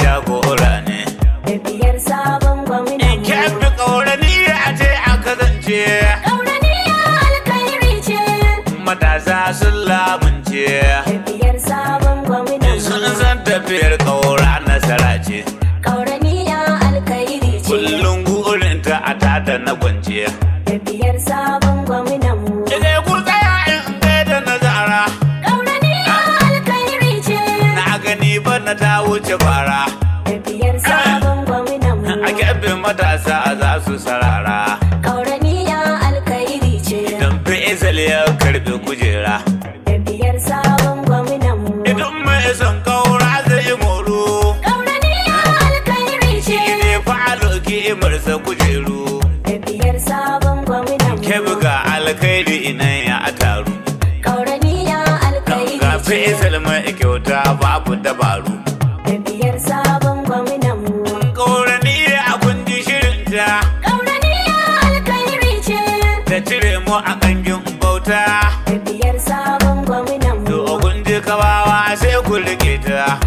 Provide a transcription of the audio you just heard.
jagora ne. Tafiyar sabon gwamnan mu. Kebbi ƙaurani a ce a kasance. Ƙauraniya alkhairi ce. Matasa sun lamunce. Tafiyar sabon gwamnan mu. Sun san tafiyar ƙaura nasara ce. Ƙauraniya alkhairi ce. Kullum gurinta a tada na kwance. Tafiyar sabon gwamnan mu. Kike ku tsaya in gaida nazara. Ƙauraniya alkhairi ce. Na gani bana ta wuce fara. Tafiyar sabon gwamnan mu. A Kebbi matasa za su sarara. Ƙauraniya alkhairi ce. Idan Faisal ya karbi kujera. Tafiyar sabon gwamnan mu. Idan mai son ƙaura zai moro. Ƙauraniya alkhairi ce. Ne falo ki marsa kujeru. Tafiyar sabon gwamnan mu. Kebbi ga alkhairi inan ya taru. Ƙauraniya alkhairi Ga ce. Faisal mai kyauta babu dabaru. Tafiyar sabon gwamnan mu. Ƙaurani a kundi shirinta. Ƙauraniya alkhairi ce. Ta cire mu a kangin bauta. Tafiyar sabon gwamnan mu. To kundi kawawa sai ku rike ta.